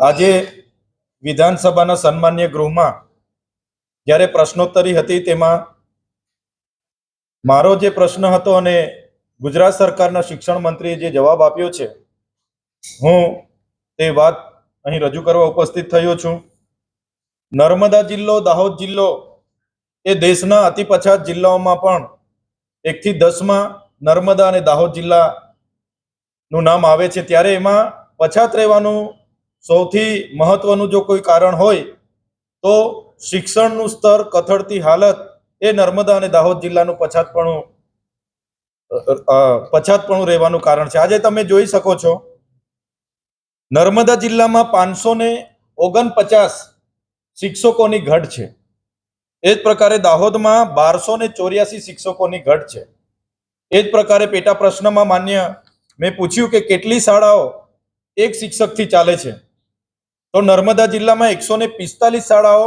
આજે વિધાનસભાના સન્માન્ય ગૃહમાં જ્યારે પ્રશ્નોત્તરી હતી તેમાં મારો જે પ્રશ્ન હતો અને ગુજરાત સરકારના શિક્ષણ મંત્રીએ જે જવાબ આપ્યો છે, હું તે વાત અહીં રજૂ કરવા ઉપસ્થિત થયો છું. નર્મદા જિલ્લો, દાહોદ જિલ્લો એ દેશના અતિ પછાત જિલ્લાઓમાં પણ 1 થી 10માં નર્મદા અને દાહોદ જિલ્લાનું નામ આવે છે. ત્યારે એમાં પછાત રહેવાનું સૌથી મહત્વનું જો કોઈ કારણ હોય તો શિક્ષણનું સ્તર કથળતી હાલત એ નર્મદા અને દાહોદ જિલ્લાનું પછાતપણું રહેવાનું કારણ છે. આજે તમે જોઈ શકો છો, નર્મદા જિલ્લામાં 549 શિક્ષકોની ઘટ છે. એ જ પ્રકારે દાહોદમાં 1284 શિક્ષકોની ઘટ છે. એ જ પ્રકારે પેટા પ્રશ્નમાં માન્ય મેં પૂછ્યું કે કેટલી શાળાઓ એક શિક્ષકથી ચાલે છે, તો નર્મદા જિલ્લામાં 145 શાળાઓ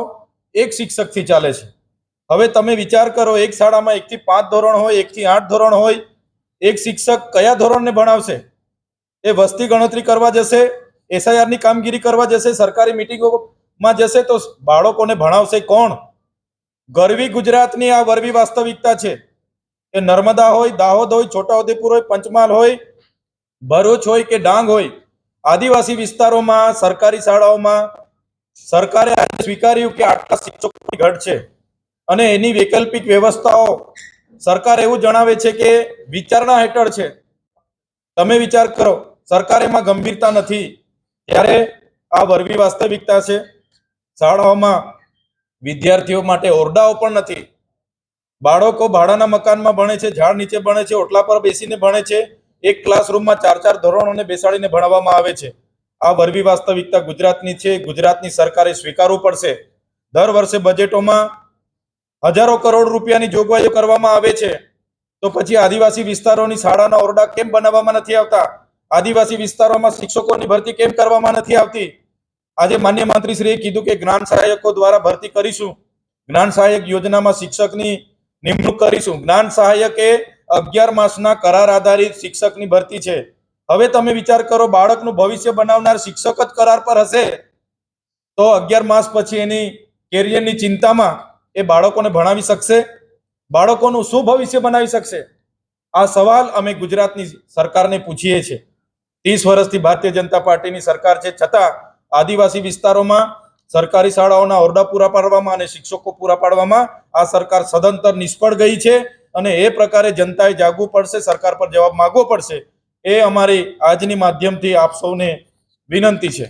એક શિક્ષકથી ચાલે છે. હવે તમે વિચાર કરો, એક શાળામાં 1 થી 5 ધોરણ હોય, 1 થી 8 ધોરણ હોય, એક શિક્ષક કયા ધોરણને ભણાવશે? એ વસ્તી ગણતરી કરવા જશે, એસઆઈઆરની કામગીરી કરવા જશે, સરકારી મિટિંગોમાં જશે, તો બાળકોને ભણાવશે કોણ? ગરવી ગુજરાતની આ વરવી વાસ્તવિકતા છે. એ નર્મદા હોય, દાહોદ હોય, છોટાઉદેપુર હોય, પંચમહાલ હોય, ભરૂચ હોય કે ડાંગ હોય, આદિવાસી વિસ્તારોમાં સરકારી શાળાઓમાં સરકારે સ્વીકાર્યું કે આટલા શિક્ષકોની ઘટ છે અને એની વૈકલ્પિક વ્યવસ્થાઓ સરકાર એવું જણાવે છે કે વિચારણા હેઠળ છે. તમે વિચાર કરો, સરકાર એમાં ગંભીરતા નથી. ત્યારે આ વરવી વાસ્તવિકતા છે. શાળાઓમાં વિદ્યાર્થીઓ માટે ઓરડાઓ પણ નથી. બાળકો ભાડાના મકાનમાં ભણે છે, ઝાડ નીચે ભણે છે, ઓટલા પર બેસીને ભણે છે. એક ક્લાસરૂમમાં 4 ધોરણોને બેસાડીને ભણાવવામાં આવે છે. આ વરવી વાસ્તવિકતા ગુજરાતની છે. ગુજરાતની સરકારે સ્વીકારવું પડશે. દર વર્ષે બજેટોમાં હજારો કરોડ રૂપિયાની જોગવાઈઓ કરવામાં આવે છે, તો પછી આદિવાસી વિસ્તારોની શાળાના ઓરડા કેમ બનાવવામાં નથી આવતા? આદિવાસી વિસ્તારોમાં શિક્ષકોની ભરતી કેમ કરવામાં નથી આવતી? આજે માન્ય મંત્રીશ્રીએ કીધું કે જ્ઞાન સહાયકો દ્વારા ભરતી કરીશું, જ્ઞાન સહાયક યોજનામાં શિક્ષકની નિમણૂક કરીશું. જ્ઞાન સહાયક એ 11 માસના કરાર આધારિત શિક્ષકની ભરતી છે. હવે તમે વિચાર કરો, બાળકનું ભવિષ્ય બનાવનાર શિક્ષક જ કરાર પર હશે તો 11 માસ પછી એની કેરિયરની ચિંતામાં એ બાળકોને ભણાવી શકશે? બાળકોનું શું ભવિષ્ય બનાવી શકશે? આ સવાલ અમે ગુજરાતની સરકારને પૂછીએ છીએ. 30 વર્ષથી ભારતીય જનતા પાર્ટીની સરકાર છે, છતાં આદિવાસી વિસ્તારોમાં સરકારી શાળાઓના ઓરડા પૂરા પાડવામાં અને શિક્ષકો પૂરા પાડવામાં આ સરકાર સદંતર નિષ્ફળ ગઈ છે. અને એ પ્રકારે જનતાએ જાગવું પડશે, સરકાર પર જવાબ માંગવો પડશે. એ અમારી આજની માધ્યમથી આપ સૌને વિનંતી છે.